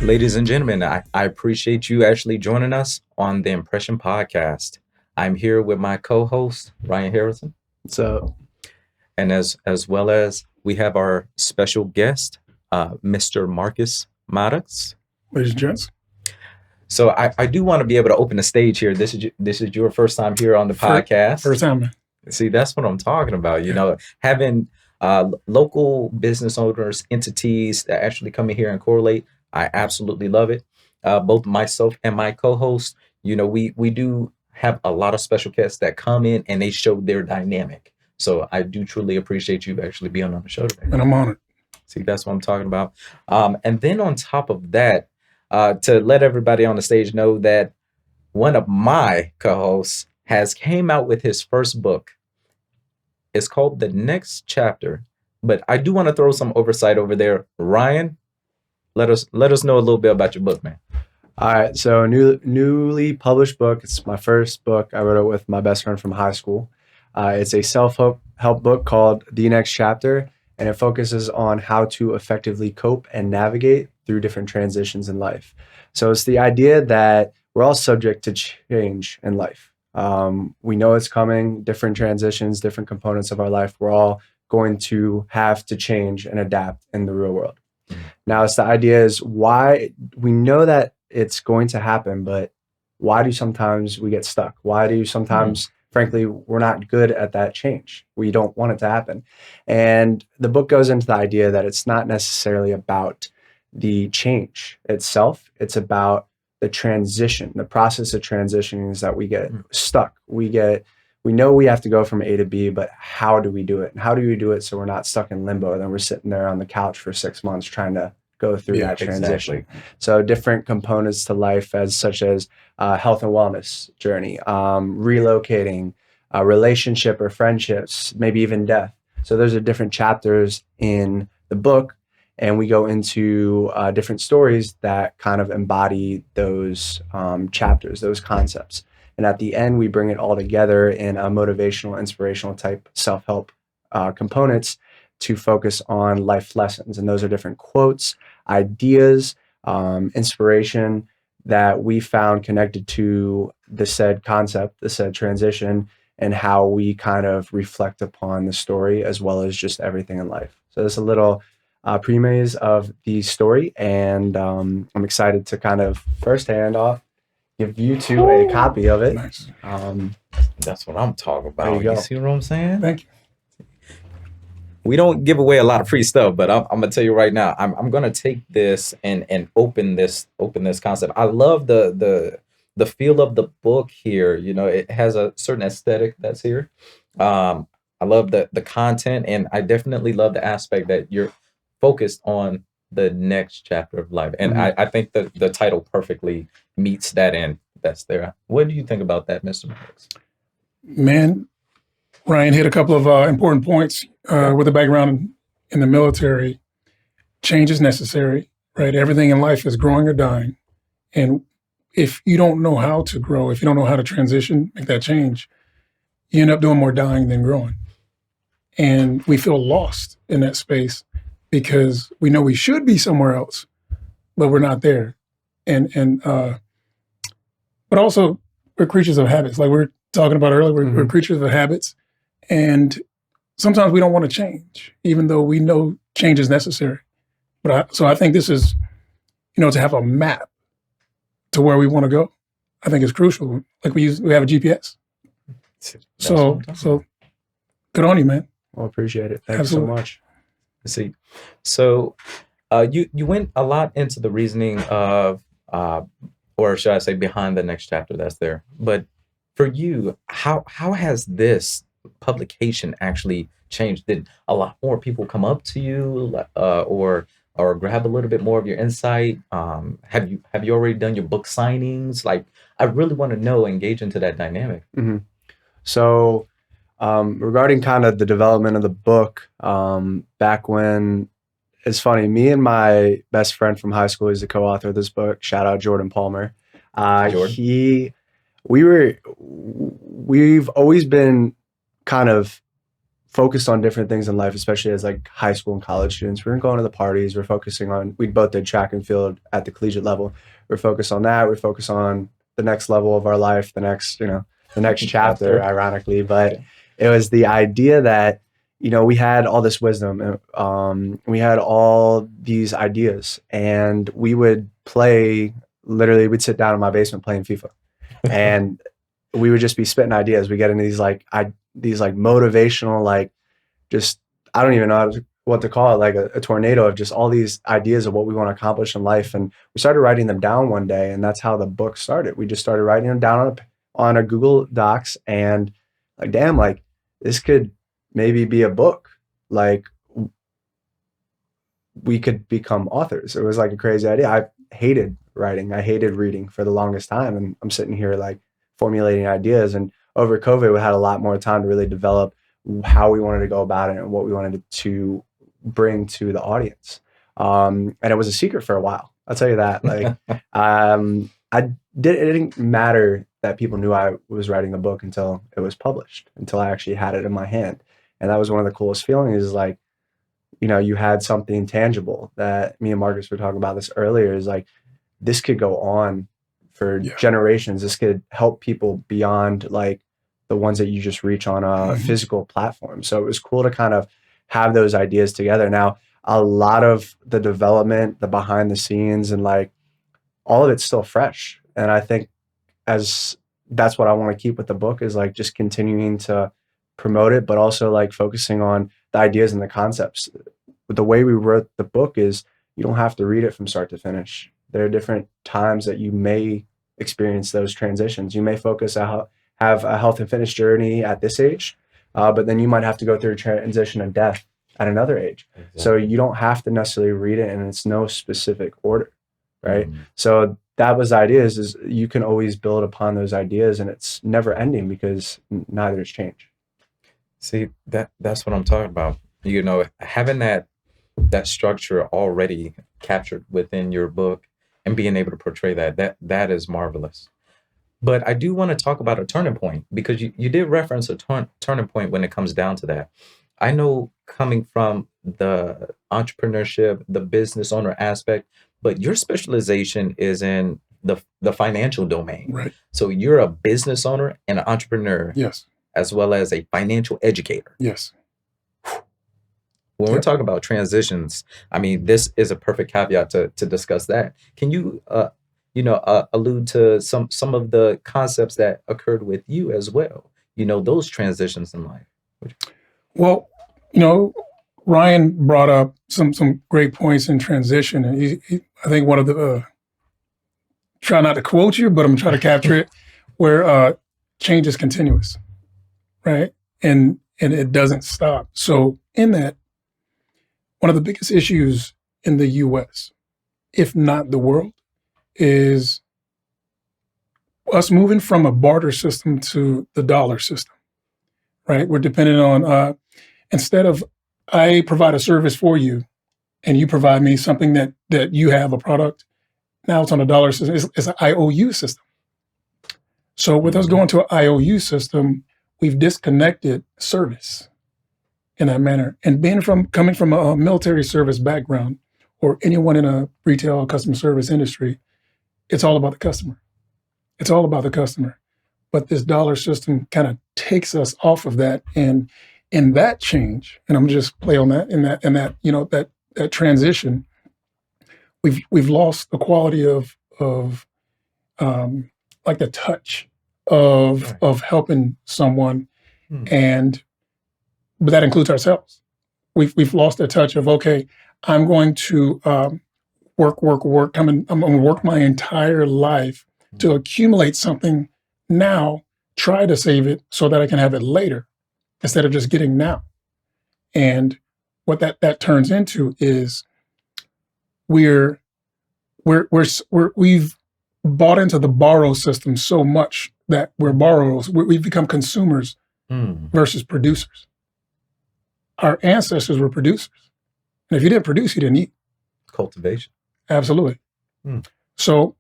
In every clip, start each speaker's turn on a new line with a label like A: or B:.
A: Ladies and gentlemen, I appreciate you actually joining us on the Impression Podcast. I'm here with my co-host, Ryan Harrison.
B: What's up?
A: And as well as we have our special guest, Mr. Marcus Maddox.
C: Ladies and gents.
A: So I do want to be able to open the stage here. This is your first time here on the podcast.
C: First time, man.
A: See, that's what I'm talking about. You know, having local business owners, entities that actually come in here and correlate. I absolutely love it. Both myself and my co-host, you know, we do have a lot of special guests that come in and they show their dynamic. So I do truly appreciate you actually being on the show today.
C: And I'm honored.
A: See, that's what I'm talking about. And then on top of that, to let everybody on the stage know that one of my co-hosts has came out with his first book. It's called The Next Chapter. But I do want to throw some oversight over there. Ryan, let us know a little bit about your book, man.
B: All right, so newly published book. It's my first book. I wrote it with my best friend from high school. It's a self-help book called The Next Chapter, and it focuses on how to effectively cope and navigate through different transitions in life. So it's the idea that we're all subject to change in life. We know it's coming, different transitions, different components of our life. We're all going to have to change and adapt in the real world. Now, it's the idea is why we know that it's going to happen, but why do sometimes we get stuck? Why do sometimes, frankly, we're not good at that change? We don't want it to happen. And the book goes into the idea that it's not necessarily about the change itself. It's about the transition, the process of transitioning is that we get stuck. We know we have to go from A to B, but how do we do it? And how do we do it so we're not stuck in limbo and then we're sitting there on the couch for 6 months trying to go through that transition. Exactly. So different components to life such as health and wellness journey, relocating, relationship or friendships, maybe even death. So those are different chapters in the book, and we go into different stories that kind of embody those chapters, those concepts. And at the end, we bring it all together in a motivational, inspirational type self-help components to focus on life lessons. And those are different quotes, ideas, inspiration that we found connected to the said concept, the said transition, and how we kind of reflect upon the story as well as just everything in life. So there's a little premise of the story, and I'm excited to kind of firsthand off give you two a copy of it.
C: Nice.
A: That's what I'm talking about.
B: There you go.
A: You see what I'm saying?
C: Thank you.
A: We don't give away a lot of free stuff, but I'm gonna tell you right now, I'm gonna take this and open this concept. I love the feel of the book here. You know, it has a certain aesthetic that's here. I love the content, and I definitely love the aspect that you're focused on the next chapter of life. And I think that the title perfectly meets that end that's there. What do you think about that, Mr. Maddox?
C: Man, Ryan hit a couple of important points with a background in the military. Change is necessary, right? Everything in life is growing or dying. And if you don't know how to grow, if you don't know how to transition, make that change, you end up doing more dying than growing. And we feel lost in that space because we know we should be somewhere else, but we're not there. But also we're creatures of habits. Like we were talking about earlier, we're creatures of habits. And sometimes we don't want to change, even though we know change is necessary. So I think this is, to have a map to where we want to go, I think is crucial. Like we have a GPS. So good on you, man.
B: Well, appreciate it. Thanks so much.
A: See, so you went a lot into the reasoning of, or should I say, behind the next chapter that's there. But for you, how has this publication actually changed? Did a lot more people come up to you, or grab a little bit more of your insight? Have you already done your book signings? Like, I really want to know, engage into that dynamic.
B: Mm-hmm. So regarding kind of the development of the book, back when, it's funny, me and my best friend from high school is the co-author of this book. Shout out Jordan Palmer. Jordan. We've always been kind of focused on different things in life, especially as like high school and college students. We weren't going to the parties. We're focusing on, we both did track and field at the collegiate level. We're focused on that. We're focused on the next level of our life, the next, the next chapter, ironically. But it was the idea that, we had all this wisdom, we had all these ideas, and we would play, literally we'd sit down in my basement playing FIFA. And we would just be spitting ideas. We get into these motivational, just, I don't even know what to call it, like a tornado of just all these ideas of what we want to accomplish in life. And we started writing them down one day, and that's how the book started. We just started writing them down on a Google Docs, and this could maybe be a book. We could become authors. It was like a crazy idea. I hated writing. I hated reading for the longest time. And I'm sitting here formulating ideas. And over COVID, we had a lot more time to really develop how we wanted to go about it and what we wanted to bring to the audience. And it was a secret for a while. I'll tell you that. It didn't matter that people knew I was writing a book until it was published, until I actually had it in my hand. And that was one of the coolest feelings, is you had something tangible. That me and Marcus were talking about this earlier, is this could go on for generations. This could help people beyond the ones that you just reach on a physical platform. So it was cool to kind of have those ideas together. Now, a lot of the development, the behind the scenes, and all of it's still fresh. And I think that's what I want to keep with the book, is just continuing to promote it, but also focusing on the ideas and the concepts. The way we wrote the book is you don't have to read it from start to finish. There are different times that you may experience those transitions. You may focus have a health and fitness journey at this age, but then you might have to go through a transition of death at another age. Exactly. So you don't have to necessarily read it, and it's no specific order, right? Mm-hmm. So that was the idea, is you can always build upon those ideas, and it's never ending because neither is change.
A: See, that's what I'm talking about. Having that structure already captured within your book and being able to portray that is marvelous. But I do want to talk about a turning point, because you did reference a turning point when it comes down to that. I know, coming from the entrepreneurship, the business owner aspect, but your specialization is in the financial domain.
C: Right.
A: So you're a business owner and an entrepreneur.
C: Yes.
A: As well as a financial educator.
C: Yes.
A: When we're talking about transitions, I mean, this is a perfect caveat to discuss that. Can you, allude to some of the concepts that occurred with you as well? Those transitions in life.
C: Well, Ryan brought up some great points in transition, and I think one of the try not to quote you, but I'm trying to capture it, where change is continuous, right? And it doesn't stop. So in that, one of the biggest issues in the U.S., if not the world, is us moving from a barter system to the dollar system, right? We're dependent on, instead of I provide a service for you and you provide me something that you have, a product, now it's on a dollar system. It's an IOU system. So with us going to an IOU system, we've disconnected service in that manner. And coming from a military service background, or anyone in a retail or customer service industry, it's all about the customer. It's all about the customer. But this dollar system kind of takes us off of that. And in that change, and I'm just play on that, in that transition, we've lost the quality of the touch of helping someone, but that includes ourselves. We've lost the touch of, okay, I'm going to work. I'm going to work my entire life to accumulate something now, try to save it so that I can have it later, instead of just getting now. And what that turns into is we've bought into the borrow system so much that we're borrowers. We've become consumers versus producers. Our ancestors were producers. And if you didn't produce, you didn't eat.
A: Cultivation.
C: Absolutely. So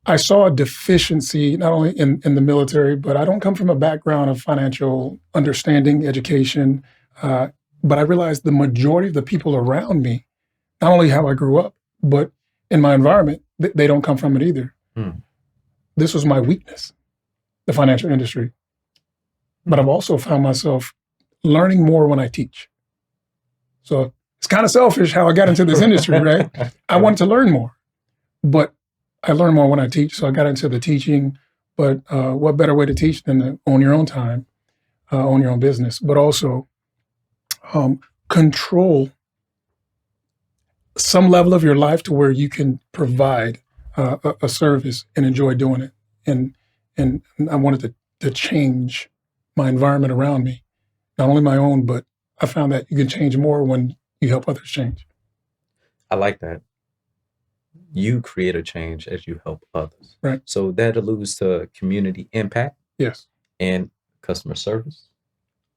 C: I saw a deficiency not only in the military, but I don't come from a background of financial understanding, education, but I realized the majority of the people around me, not only how I grew up, but in my environment, they don't come from it either. This was my weakness, the financial industry. But I've also found myself learning more when I teach. So it's kind of selfish how I got into this industry, right? I wanted to learn more, but I learn more when I teach. So I got into the teaching, but what better way to teach than to own your own time, own your own business, but also control some level of your life to where you can provide a service and enjoy doing it. And I wanted to change my environment around me, not only my own, but I found that you can change more when you help others change.
A: I like that. You create a change as you help others.
C: Right.
A: So that alludes to community impact.
C: Yes.
A: And customer service.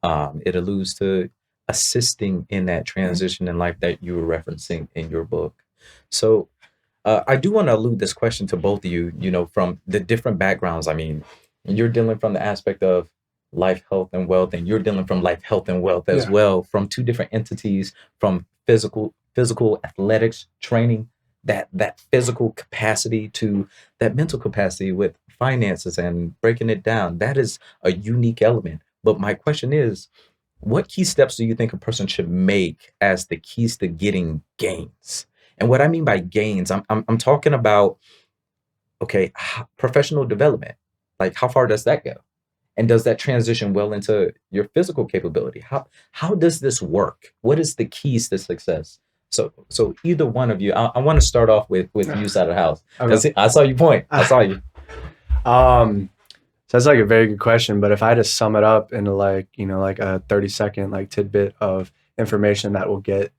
A: It alludes to assisting in that transition in life that you were referencing in your book. So I do want to allude this question to both of you, from the different backgrounds. I mean, you're dealing from the aspect of life, health, and wealth, and you're dealing from life, health, and wealth as well, from two different entities, from physical athletics training, that physical capacity to that mental capacity with finances and breaking it down. That is a unique element. But my question is, what key steps do you think a person should make as the keys to getting gains? And what I mean by gains, I'm talking about, okay, professional development. Like, how far does that go? And does that transition well into your physical capability? How does this work? What is the keys to success? So either one of you, I want to start off with you side of the house. Okay. I saw you point. I saw you.
B: So that's like a very good question. But if I had to sum it up into like a 30-second tidbit of information that will get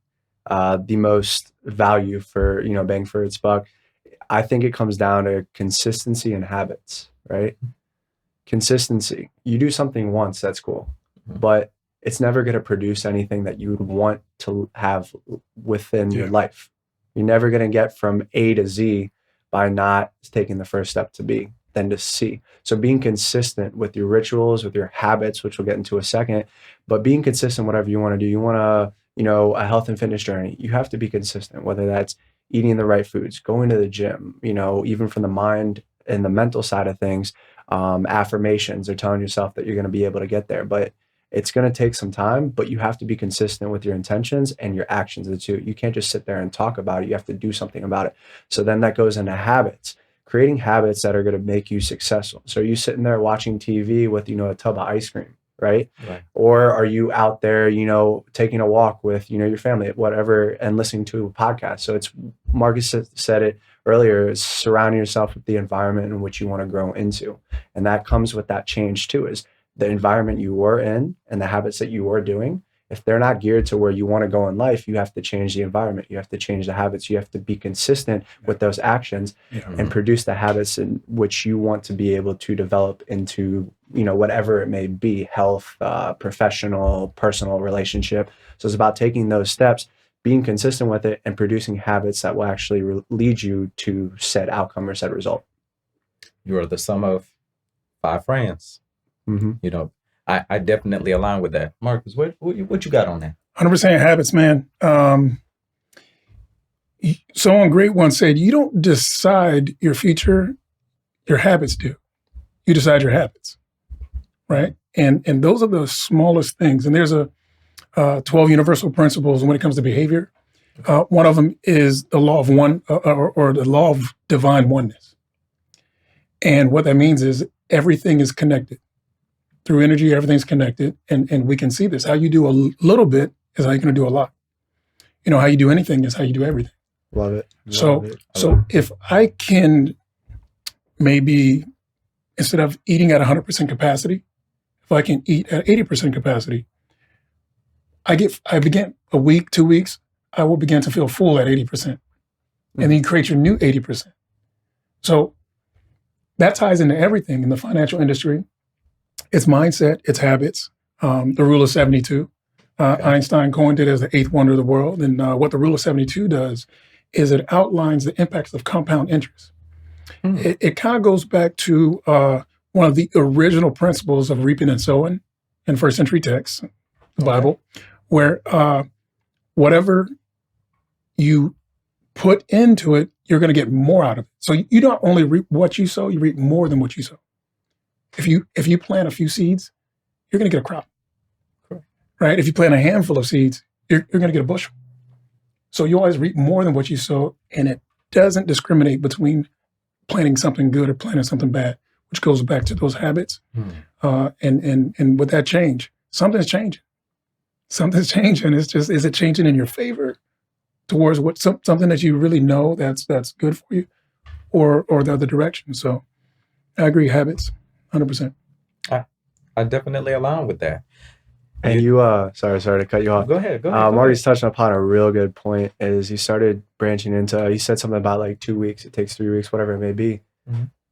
B: the most value for, bang for its buck, I think it comes down to consistency and habits, right? Consistency. You do something once, that's cool. But it's never going to produce anything that you would want to have within your life. You're never going to get from A to Z by not taking the first step to B, then to C. So being consistent with your rituals, with your habits, which we'll get into a second, but being consistent, whatever you want to do, you want to, a health and fitness journey, you have to be consistent, whether that's eating the right foods, going to the gym, even from the mind and the mental side of things, affirmations or telling yourself that you're going to be able to get there. But it's going to take some time, but you have to be consistent with your intentions and your actions, the two. You can't just sit there and talk about it. You have to do something about it. So then that goes into habits, creating habits that are going to make you successful. So are you sitting there watching TV with, a tub of ice cream, right? Or are you out there, taking a walk with, your family, whatever, and listening to a podcast? So it's, Marcus said it earlier, is surrounding yourself with the environment in which you want to grow into. And that comes with that change too, is the environment you were in and the habits that you were doing. If they're not geared to where you want to go in life, you have to change the environment. You have to change the habits. You have to be consistent with those actions and produce the habits in which you want to be able to develop into, whatever it may be, health, professional, personal, relationship. So it's about taking those steps, being consistent with it, and producing habits that will actually lead you to said outcome or said result.
A: You are the sum of 5 friends. I definitely align with that. Marcus, what you got on that?
C: 100% habits, man. Someone great once said, you don't decide your future, your habits do. You decide your habits, right? And those are the smallest things. And there's 12 universal principles when it comes to behavior. One of them is the law of one, or the law of divine oneness. And what that means is everything is connected. Through energy, everything's connected, and we can see this. How you do a little bit is how you're going to do a lot. How you do anything is how you do everything.
B: Love it.
C: So if I can maybe, instead of eating at 100% capacity, if I can eat at 80% capacity, I begin a week, 2 weeks, I will begin to feel full at 80%. And then you create your new 80%. So that ties into everything in the financial industry. It's mindset, it's habits, the rule of 72. Einstein coined it as the 8th wonder of the world. And what the rule of 72 does is it outlines the impacts of compound interest. It kind of goes back to one of the original principles of reaping and sowing in first century texts, the Bible, where whatever you put into it, you're going to get more out of it. So you don't only reap what you sow, you reap more than what you sow. If you plant a few seeds, you're going to get a crop, right? If you plant a handful of seeds, you're going to get a bushel. So you always reap more than what you sow, and it doesn't discriminate between planting something good or planting something bad, which goes back to those habits. And with that change, something's changing. Something's changing. It's just, is it changing in your favor towards something that you really know that's good for you, or the other direction? So I agree, habits, 100%.
A: I definitely align with that.
B: And you, sorry to cut you off.
A: Go ahead.
B: Marty's touching upon a real good point. Is you started branching into, you said something about like 2 weeks, it takes 3 weeks, whatever it may be.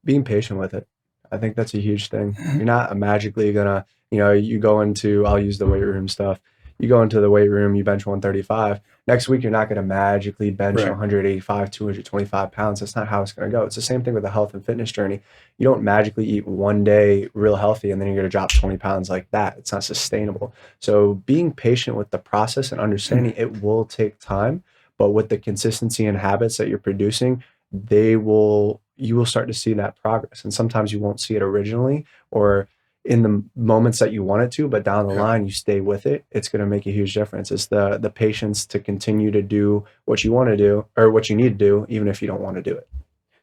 B: Being patient with it. I think that's a huge thing. You're not magically gonna, you go into, I'll use the weight room stuff. You go into the weight room, you bench 135. Next week, you're not going to magically bench 185, 225 pounds. That's not how it's going to go. It's the same thing with the health and fitness journey. You don't magically eat one day real healthy and then you're going to drop 20 pounds like that. It's not sustainable. So being patient with the process and understanding it will take time, but with the consistency and habits that you're producing, you will start to see that progress. And sometimes you won't see it originally or in the moments that you want it to, but down the line, you stay with it. It's going to make a huge difference. It's the patience to continue to do what you want to do or what you need to do, even if you don't want to do it.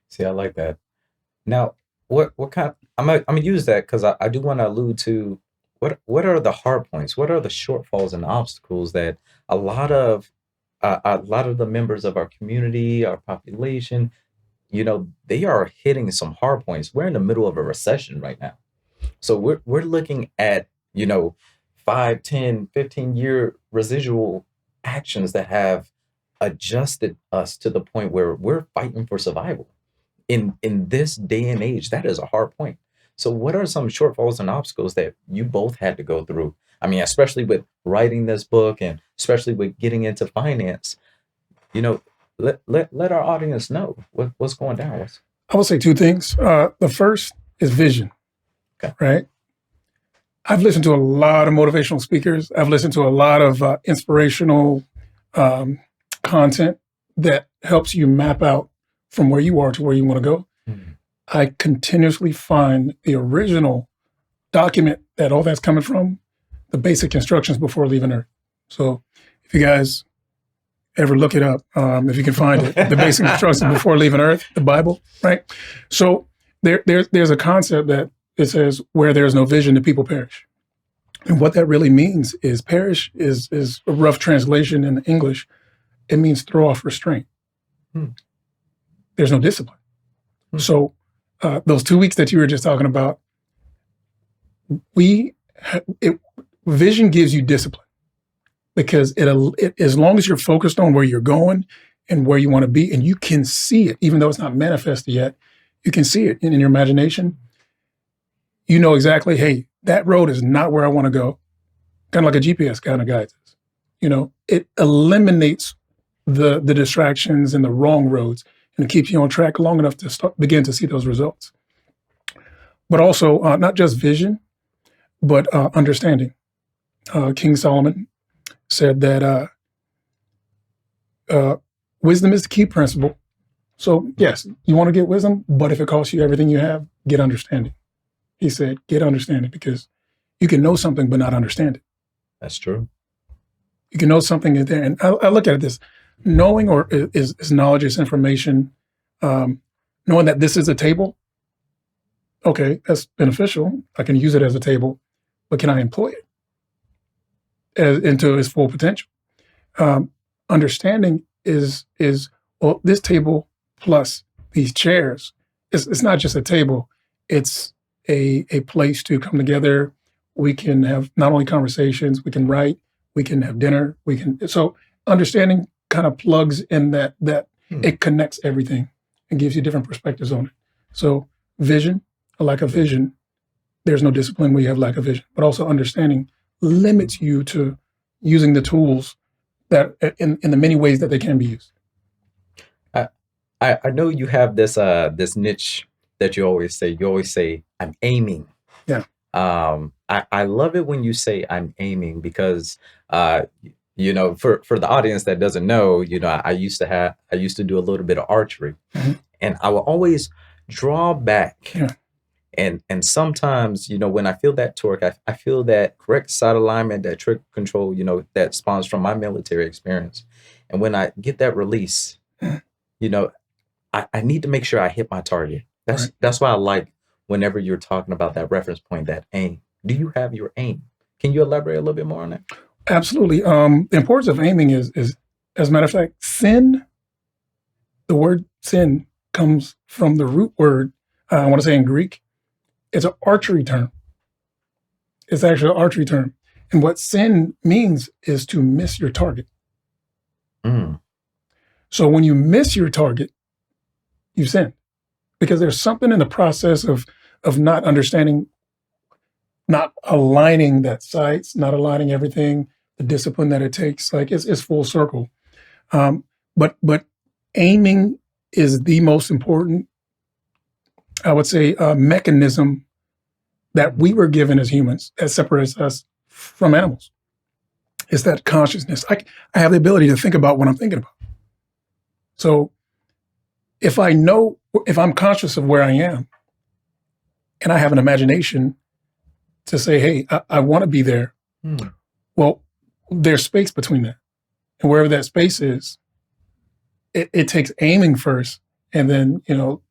A: See, I like that. Now, what kind? I'm gonna use that because I do want to allude to what are the hard points? What are the shortfalls and obstacles that a lot of the members of our community, our population, they are hitting some hard points. We're in the middle of a recession right now. So we're looking at, 5, 10, 15-year residual actions that have adjusted us to the point where we're fighting for survival. In this day and age, that is a hard point. So what are some shortfalls and obstacles that you both had to go through? I mean, especially with writing this book and especially with getting into finance, let our audience know what's going down.
C: I will say two things. The first is vision.
A: Okay.
C: Right. I've listened to a lot of motivational speakers. I've listened to a lot of inspirational content that helps you map out from where you are to where you want to go. I continuously find the original document that all that's coming from, the basic instructions before leaving Earth. So if you guys ever look it up, if you can find it, the basic instructions before leaving Earth, the Bible, right? So there's a concept that it says, where there's no vision, the people perish. And what that really means is perish is a rough translation in English. It means throw off restraint. There's no discipline. So those 2 weeks that you were just talking about, vision gives you discipline because it as long as you're focused on where you're going and where you want to be, and you can see it, even though it's not manifested yet, you can see it in your imagination. You know exactly, hey, that road is not where I want to go. Kind of like a GPS kind of guides us. It eliminates the distractions and the wrong roads, and it keeps you on track long enough to begin to see those results. But also, not just vision, but understanding. King Solomon said that wisdom is the key principle. So yes, you want to get wisdom, but if it costs you everything you have, get understanding. He said, get understanding, because you can know something but not understand it.
A: That's true.
C: You can know something in there. And I look at it this, knowing is knowledge, is information. Knowing that this is a table, okay, that's beneficial. I can use it as a table, but can I employ it into its full potential? Understanding is well, this table plus these chairs, it's not just a table, it's a place to come together. We can have not only conversations, we can write, we can have dinner, so understanding kind of plugs in that it connects everything and gives you different perspectives on it. So vision, a lack of vision, there's no discipline where you have lack of vision, but also understanding limits you to using the tools that in the many ways that they can be used.
A: I know you have this niche that you always say. You always say, "I'm aiming."
C: Yeah.
A: I love it when you say I'm aiming because for the audience that doesn't know, I used to do a little bit of archery,
C: Mhm.
A: and I will always draw back.
C: Yeah.
A: And sometimes, when I feel that torque, I feel that correct side alignment, that trigger control, that spawns from my military experience. And when I get that release,
C: Mhm.
A: you know, I need to make sure I hit my target.
C: Right.
A: That's why I like whenever you're talking about that reference point, that aim. Do you have your aim? Can you elaborate a little bit more on that?
C: Absolutely. The importance of aiming is, as a matter of fact, sin. The word sin comes from the root word. I want to say in Greek, it's an archery term. It's actually an archery term, and what sin means is to miss your target.
A: Mm,
C: So when you miss your target, you sin because there's something in the process of not understanding, not aligning that sights, not aligning everything, the discipline that it takes. Like it's full circle. Um, but aiming is the most important, I would say, mechanism that we were given as humans that separates us from animals. It's that consciousness. I have the ability to think about what I'm thinking about. So if I'm conscious of where I am and I have an imagination to say, hey, I want to be there,
A: mm,
C: well, there's space between that. And wherever that space is, it takes aiming first and then,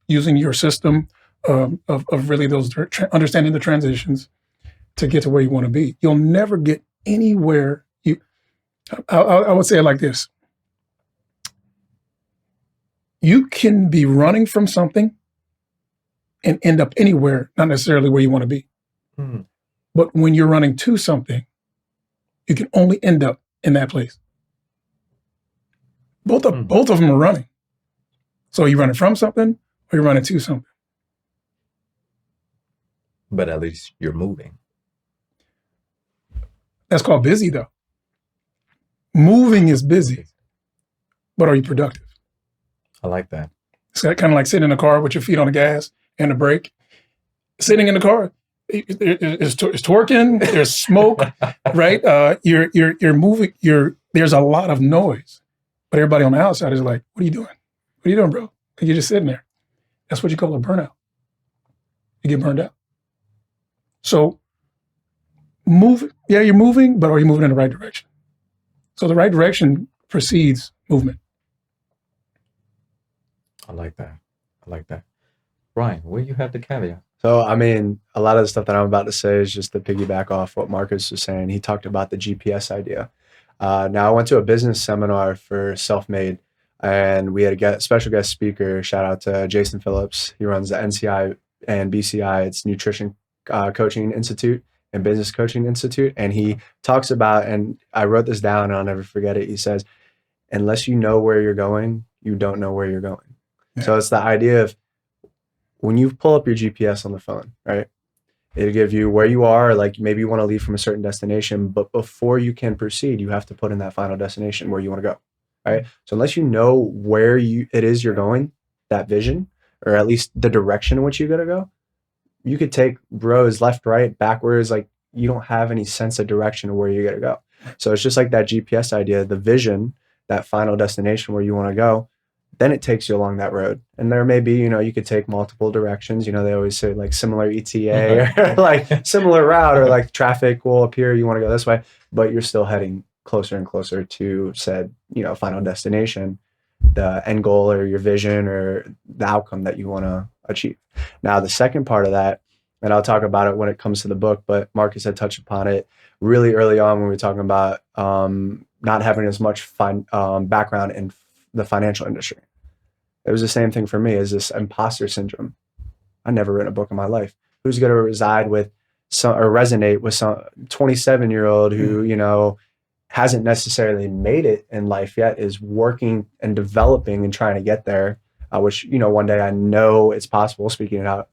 C: using your system of really those understanding the transitions to get to where you want to be. You'll never get anywhere. I would say it like this. You can be running from something and end up anywhere, not necessarily where you want to be.
A: mm,
C: But when you're running to something, you can only end up in that place. Both
A: mm.
C: of them are running. So you're running from something or you're running to something.
A: But at least you're moving.
C: That's called busy, though. Moving is busy, but are you productive?
A: I like that.
C: It's kind of like sitting in a car with your feet on the gas and the brake. Sitting in the car, it's twerking. There's smoke, right? You're moving. There's a lot of noise, but everybody on the outside is like, "What are you doing? What are you doing, bro?" And you're just sitting there. That's what you call a burnout. You get burned out. So you're moving, but are you moving in the right direction? So the right direction precedes movement.
A: I like that. I like that. Ryan, where you have the caveat?
B: So, I mean, a lot of the stuff that I'm about to say is just to piggyback off what Marcus was saying. He talked about the GPS idea. Now, I went to a business seminar for Self-Made, and we had a special guest speaker. Shout out to Jason Phillips. He runs the NCI and BCI. It's Nutrition Coaching Institute and Business Coaching Institute. And he talks about, and I wrote this down and I'll never forget it. He says, unless you know where you're going, you don't know where you're going. Yeah. So it's the idea of when you pull up your GPS on the phone, right? It'll give you where you are, like maybe you want to leave from a certain destination, but before you can proceed, you have to put in that final destination where you want to go, right? So unless you know where it is you're going, that vision, or at least the direction in which you're going to go, you could take roads left, right, backwards, like you don't have any sense of direction of where you're going to go. So it's just like that GPS idea, the vision, that final destination where you want to go, then it takes you along that road. And there may be, you could take multiple directions. They always say like similar ETA or like similar route or like traffic will appear, you want to go this way, but you're still heading closer and closer to said, final destination, the end goal or your vision or the outcome that you want to achieve. Now, the second part of that, and I'll talk about it when it comes to the book, but Marcus had touched upon it really early on when we were talking about not having as much background in the financial industry. It was the same thing for me as this imposter syndrome. I never written a book in my life. Who's going to reside with or resonate with some 27-year-old who, hasn't necessarily made it in life yet, is working and developing and trying to get there, which, one day I know it's possible, speaking it out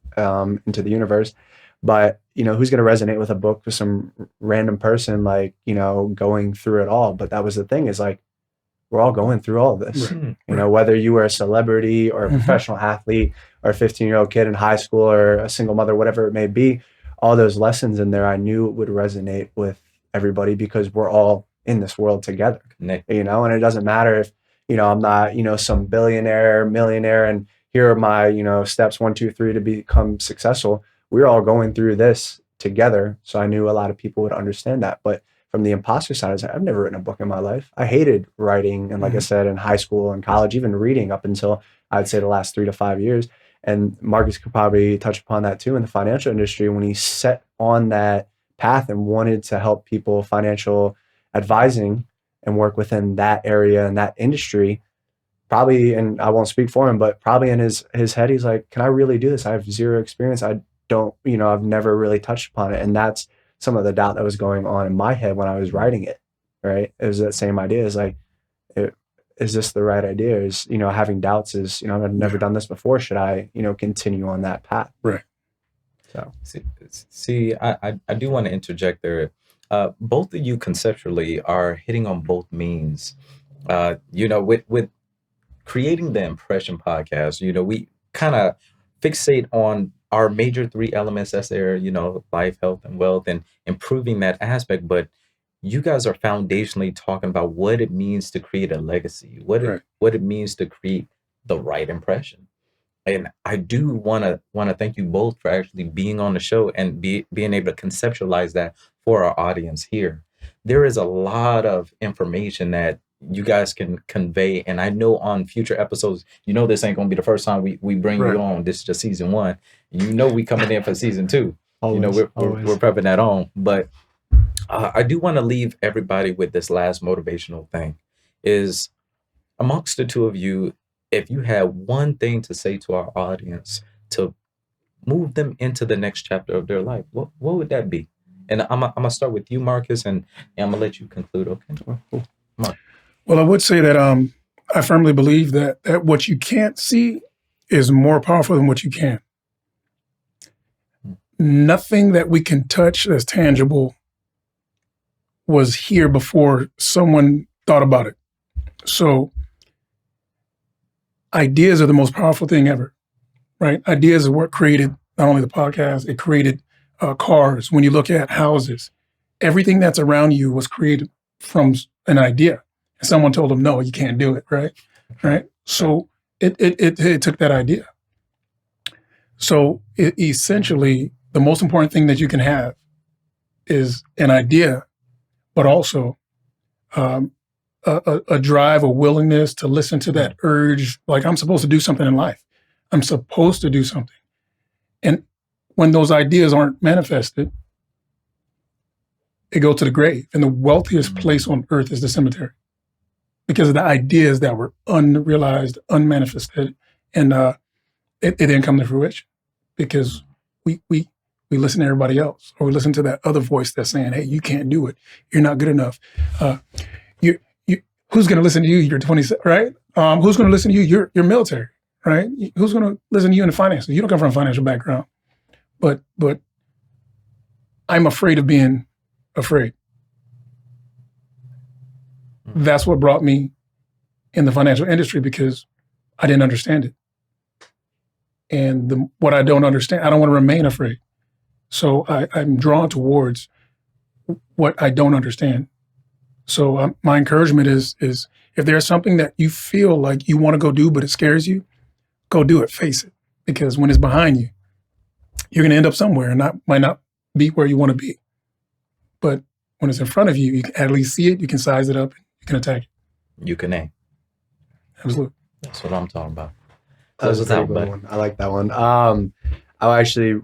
B: into the universe. But, who's going to resonate with a book with some random person, like, going through it all. But that was the thing, is like, we're all going through all of this.
C: Right.
B: You know, whether you were a celebrity or a professional athlete or a 15-year-old kid in high school or a single mother, whatever it may be, all those lessons in there, I knew it would resonate with everybody because we're all in this world together, you know, and it doesn't matter if, you know, I'm not, you know, some billionaire, millionaire, and here are my, you know, steps 1, 2, 3 to become successful. We're all going through this together. So I knew a lot of people would understand that. But from the imposter side, I was like, I've never written a book in my life. I hated writing. And like I said, in high school and college, even reading up until I'd say the last 3 to 5 years. And Marcus could probably touch upon that too in the financial industry when he set on that path and wanted to help people financial advising and work within that area and that industry. Probably, and I won't speak for him, but probably in his head, he's like, can I really do this? I have zero experience. I don't, you know, I've never really touched upon it. And that's some of the doubt that was going on in my head when I was writing it, right? It was that same idea. Is like, is this the right idea? Is, you know, having doubts is, you know, I've never done this before. Should I, you know, continue on that path?
C: Right.
B: So
A: see, I do want to interject there. Both of you conceptually are hitting on both means. You know, with creating the Impression podcast, you know, we kind of fixate on our major 3 elements. That's there, you know, life, health, and wealth, and improving that aspect. But you guys are foundationally talking about what it means to create a legacy, what it means to create the right impression. And I do want to thank you both for actually being on the show and being able to conceptualize that for our audience here. There is a lot of information that you guys can convey, and I know on future episodes, you know, this ain't gonna be the first time we bring you on. This is just season 1. You know, we coming in for season 2.
B: Always,
A: you know, we're prepping that on. But I do want to leave everybody with this last motivational thing: is amongst the two of you, if you had one thing to say to our audience to move them into the next chapter of their life, what would that be? And I'm gonna start with you, Marcus, and I'm gonna let you conclude. Okay.
C: Well, I would say that I firmly believe that what you can't see is more powerful than what you can. Nothing that we can touch that's tangible was here before someone thought about it. So ideas are the most powerful thing ever, right? Ideas are what created not only the podcast, it created cars. When you look at houses, everything that's around you was created from an idea. And someone told them, no, you can't do it, right? Right. So it took that idea. So essentially, the most important thing that you can have is an idea, but also a drive, a willingness to listen to that urge, like I'm supposed to do something in life. I'm supposed to do something. And when those ideas aren't manifested, it goes to the grave. And the wealthiest place on earth is the cemetery because of the ideas that were unrealized, unmanifested, and it didn't come to fruition because we listen to everybody else, or we listen to that other voice that's saying, hey, you can't do it. You're not good enough. Who's going to listen to you? You're 27, right? Who's going to listen to you? You're military, right? Who's going to listen to you in the finances? You don't come from a financial background. But I'm afraid of being afraid. That's what brought me in the financial industry because I didn't understand it. And what I don't understand, I don't want to remain afraid. So I'm drawn towards what I don't understand. So my encouragement is if there's something that you feel like you want to go do, but it scares you, go do it, face it. Because when it's behind you, you're going to end up somewhere and might not be where you want to be. But when it's in front of you, you can at least see it, you can size it up, you can attack it.
A: You can aim.
C: Absolutely.
A: That's what I'm talking about.
B: That was a pretty good one. I like that one. I'll actually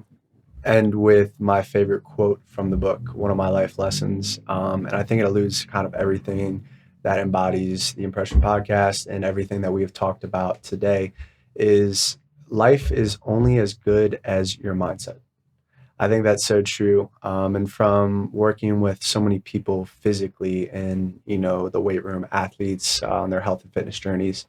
B: end with my favorite quote from the book, one of my life lessons. And I think it alludes to kind of everything that embodies the Impression podcast and everything that we have talked about today is life is only as good as your mindset. I think that's so true. And from working with so many people physically in, the weight room, athletes on their health and fitness journeys,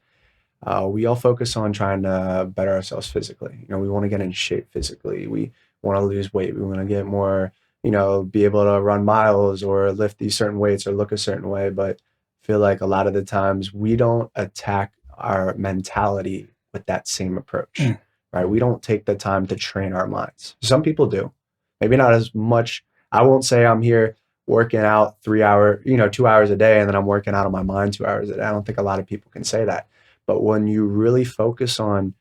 B: we all focus on trying to better ourselves physically. We want to get in shape physically. We want to lose weight. We want to get more, be able to run miles or lift these certain weights or look a certain way. But feel like a lot of the times we don't attack our mentality with that same approach, right? We don't take the time to train our minds. Some people do, maybe not as much. I won't say I'm here working out 2 hours a day, and then I'm working out on my mind 2 hours a day. I don't think a lot of people can say that. But when you really focus on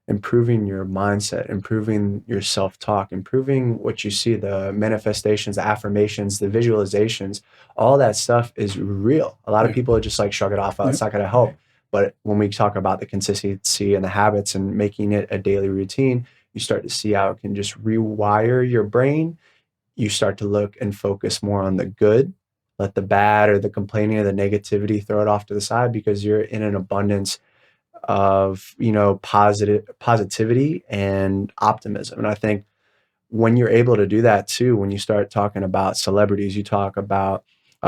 B: improving your mindset, improving your self-talk, improving what you see, the manifestations, the affirmations, the visualizations, all that stuff is real. A lot of people just like shrug it off. Oh, it's not going to help. But when we talk about the consistency and the habits and making it a daily routine, you start to see how it can just rewire your brain. You start to look and focus more on the good, let the bad or the complaining or the negativity, throw it off to the side, because you're in an abundance of, positivity and optimism. And I think when you're able to do that too, when you start talking about celebrities, you talk about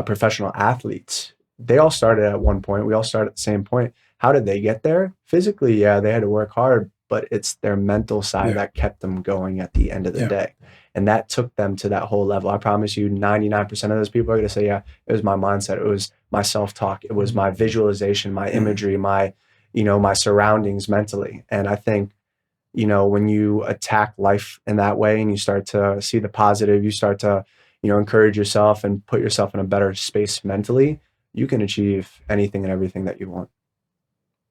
B: professional athletes, they all started at one point. We all start at the same point. How did they get there? Physically, yeah, they had to work hard, but it's their mental side that kept them going at the end of the day. And that took them to that whole level. I promise you, 99% of those people are going to say, yeah, it was my mindset. It was my self-talk. It was my visualization, my imagery, my surroundings mentally. And I think, when you attack life in that way and you start to see the positive, you start to, encourage yourself and put yourself in a better space mentally, you can achieve anything and everything that you want.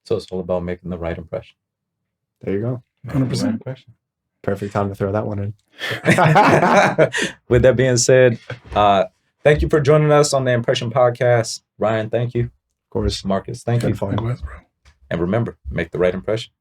A: So it's all about making the right impression.
B: There you go.
C: 100%.
B: Perfect time to throw that one in.
A: With that being said, thank you for joining us on the Impression Podcast. Ryan, thank you.
B: Of course.
A: Marcus, thank you.
B: Fun.
C: Likewise, bro.
A: And remember, make the right impression.